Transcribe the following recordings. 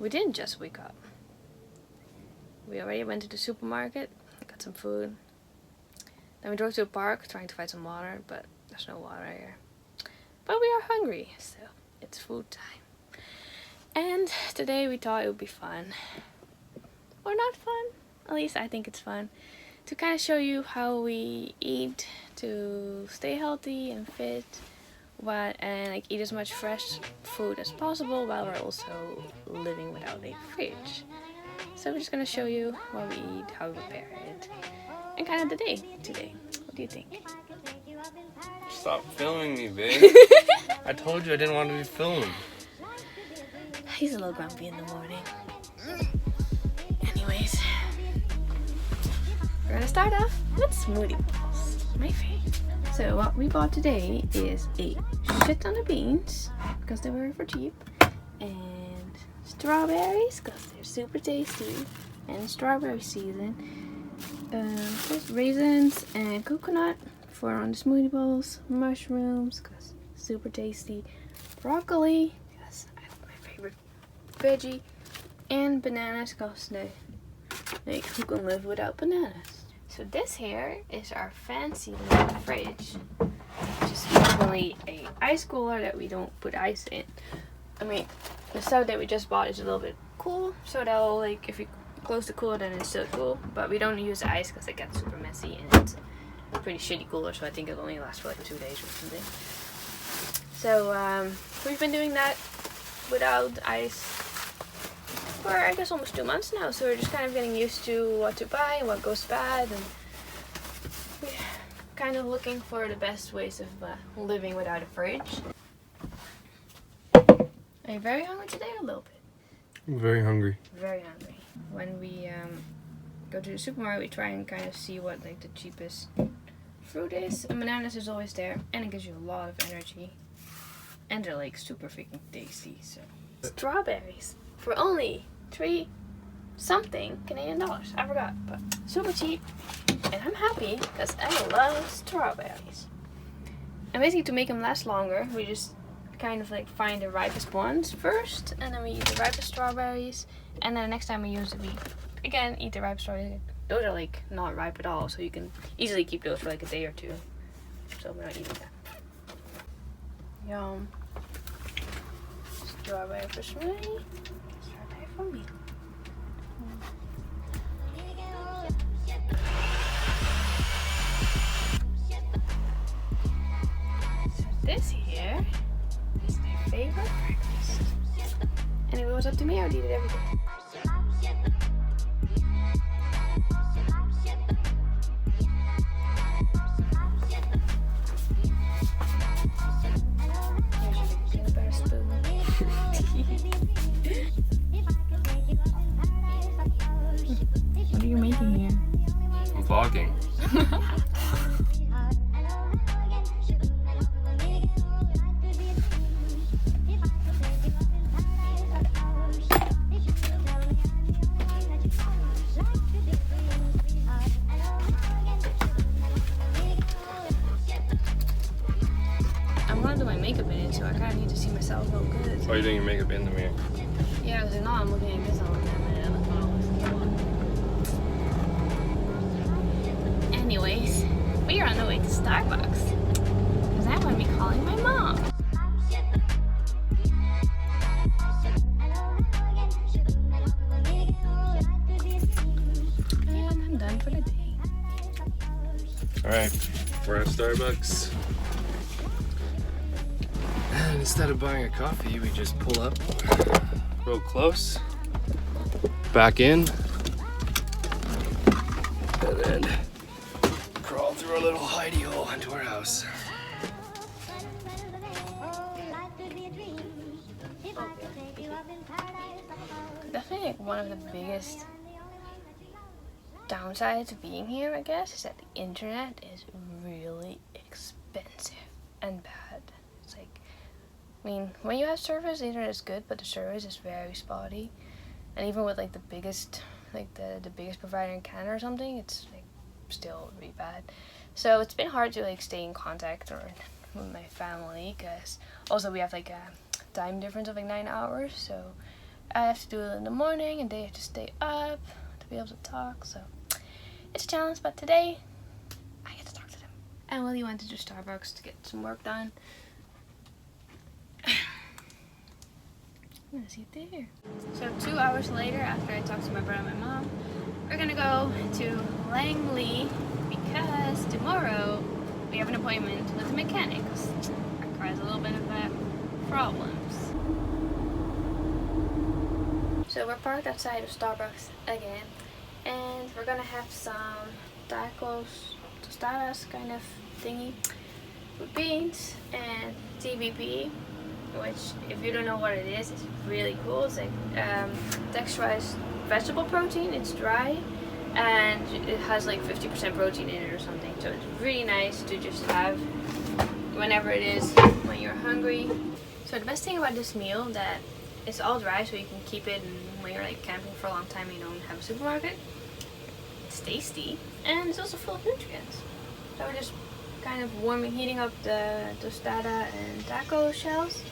we didn't just wake up. We already went to the supermarket, got some food. Then we drove to a park trying to find some water, but there's no water here. But we are hungry, so it's food time. And today we thought it would be fun, or not fun, at least I think it's fun, to kind of show you how we eat to stay healthy and fit, and like eat as much fresh food as possible while we're also living without a fridge. So we're just gonna show you what we eat, how we prepare it, and kind of the day today. What do you think? Stop filming me, babe. I told you I didn't want to be filmed. He's a little grumpy in the morning. Anyways, we're gonna start off with smoothie bowls, my favorite. So what we bought today is a shit ton of beans, because they were for cheap, and strawberries, because they're super tasty, and strawberry season. Just raisins and coconut for on the smoothie bowls, mushrooms, because super tasty, broccoli, yes, my favorite veggie, and bananas, because like, who can live without bananas? So this here is our fancy little fridge, which is normally a ice cooler that we don't put ice in. I mean, the stuff that we just bought is a little bit cool, so that'll, like, if you close the cooler then it's still cool, but we don't use the ice because it gets super messy and it's a pretty shitty cooler, so I think it'll only last for like 2 days or something. So we've been doing that without ice for I guess almost 2 months now, so we're just kind of getting used to what to buy and what goes bad, and we're kind of looking for the best ways of living without a fridge. Are you very hungry today or a little bit? I'm very hungry. Very hungry. When we go to the supermarket, we try and kind of see what like the cheapest fruit is, and bananas is always there, and it gives you a lot of energy, and they're like super freaking tasty. So strawberries for only 3 something Canadian dollars. I forgot, but super cheap, and I'm happy because I love strawberries. And basically, to make them last longer, we just kind of like find the ripest ones first, and then we eat the ripest strawberries, and then the next time we use it, we again eat the ripe strawberries. Those are like not ripe at all, so you can easily keep those for like a day or 2. So we're not eating that. Yum. Strawberry for smoothie. Strawberry for me. So this here is my favorite breakfast. And if it was up to me, I would eat it every day. What are you making here? I'm vlogging. I'm gonna do my makeup in it, so I kind of need to see myself look good. Why are you doing your makeup in the mirror? Yeah, because if not, I'm looking at this all the time, and I look all. Anyways, we are on the way to Starbucks because I'm going to be calling my mom. And I'm done for the day. Alright, we're at Starbucks. And instead of buying a coffee, we just pull up real close, back in, and then crawl through our little hidey hole into our house. Definitely like one of the biggest downsides of being here, I guess, is that the internet is really expensive and bad. It's like, I mean, when you have service, the internet is good, but the service is very spotty. And even with like the biggest, like the biggest provider in Canada or something, it's like still really bad. So it's been hard to like stay in contact with my family, because also we have like a time difference of like 9 hours. So I have to do it in the morning and they have to stay up to be able to talk, so it's a challenge, but today I get to talk to them. And Willie went to Starbucks to get some work done. I'm gonna see it there. So 2 hours later, after I talked to my brother and my mom, we're gonna go to Langley because tomorrow we have an appointment with the mechanic. Our car has a little bit of problems. So we're parked outside of Starbucks again, and we're gonna have some tacos, tostadas kind of thingy, with beans and TBP, which, if you don't know what it is, it's really cool. It's like texturized vegetable protein. It's dry, and it has like 50% protein in it or something. So it's really nice to just have whenever it is when you're hungry. So the best thing about this meal that it's all dry, so you can keep it, and when you're like camping for a long time, you don't have a supermarket. It's tasty, and it's also full of nutrients. So we're just kind of heating up the tostada and taco shells,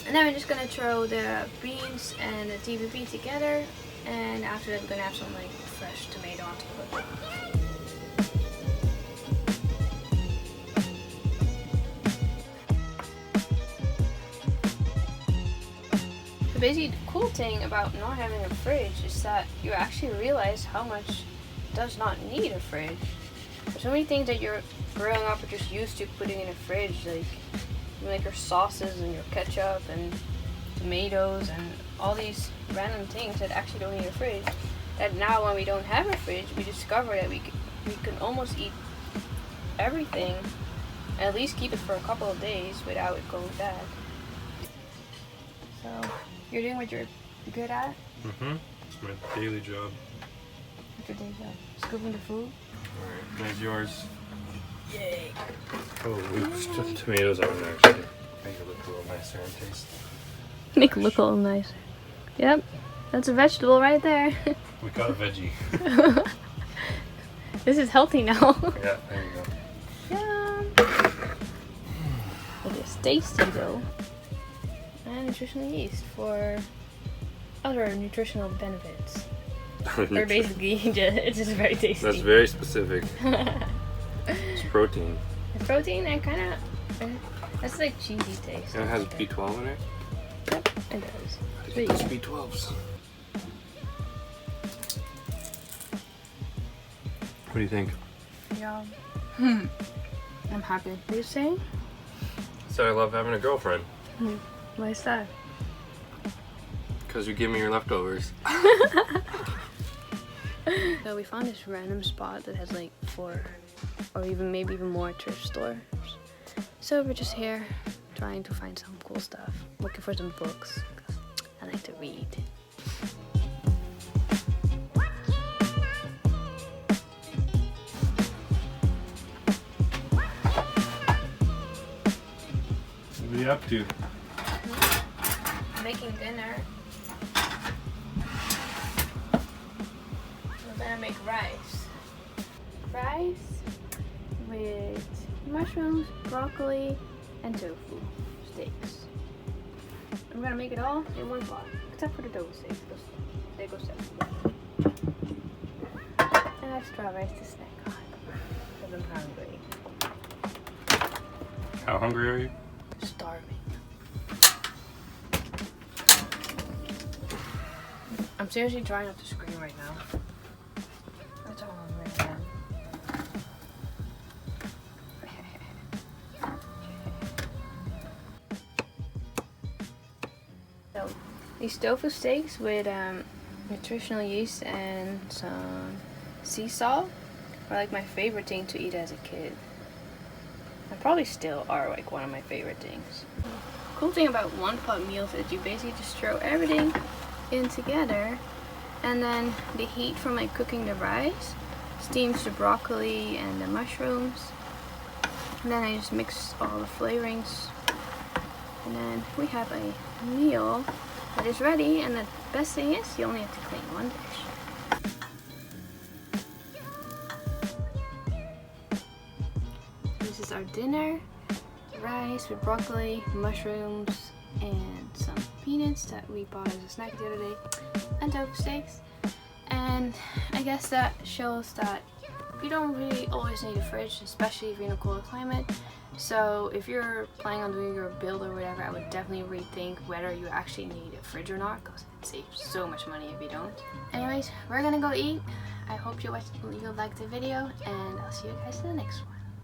and then we're just gonna throw the beans and the TBP together, and after that we're gonna have some like fresh tomato on top of it. Basically, the cool thing about not having a fridge is that you actually realize how much does not need a fridge. There's so many things that you're growing up are just used to putting in a fridge, like your sauces and your ketchup and tomatoes and all these random things that actually don't need a fridge. That now, when we don't have a fridge, we discover that we can almost eat everything and at least keep it for a couple of days without it going bad. So you're doing what you're good at? Mm-hmm. It's my daily job. What's your day job? Scooping the food? Alright, that's yours. Yay. Oh, oops, tomatoes I would actually make it look a little nicer in taste. Make it look a little nicer. Yep, that's a vegetable right there. We got a veggie. This is healthy now. Yeah, there you go. Yum. It is tasty though. And nutritional yeast for other nutritional benefits. Or basically, it's just very tasty. That's very specific. It's protein. It's protein and kind of, that's like cheesy taste. And it has B12 in it? Yep, it does. I think it's B12s. What do you think? Yeah. I'm happy. What are you saying? So I love having a girlfriend. Why is that? Because you give me your leftovers. So we found this random spot that has like 4 or maybe even more thrift stores. So we're just here trying to find some cool stuff. Looking for some books, because I like to read. What are you up to? Making dinner. We're gonna make rice. Rice with mushrooms, broccoli, and tofu steaks. I'm gonna make it all in one pot, except for the tofu steaks, because they go separately. And I have strawberries to snack on, because I'm hungry. How hungry are you? Starving. I'm seriously trying not to scream right now. That's how hungry I am. So, these tofu steaks with nutritional yeast and some sea salt are like my favorite thing to eat as a kid. And probably still are like one of my favorite things. Cool thing about one pot meals is you basically just throw everything in together, and then the heat from like cooking the rice steams the broccoli and the mushrooms, and then I just mix all the flavorings, and then we have a meal that is ready. And the best thing is you only have to clean one dish. This is our dinner: rice with broccoli, mushrooms, and some peanuts that we bought as a snack the other day, and tofu steaks. And I guess that shows that you don't really always need a fridge, especially if you're in a cold climate. So if you're planning on doing your build or whatever, I would definitely rethink whether you actually need a fridge or not, because it saves so much money if you don't. Anyways, we're gonna go eat. I hope you liked the video, and I'll see you guys in the next one.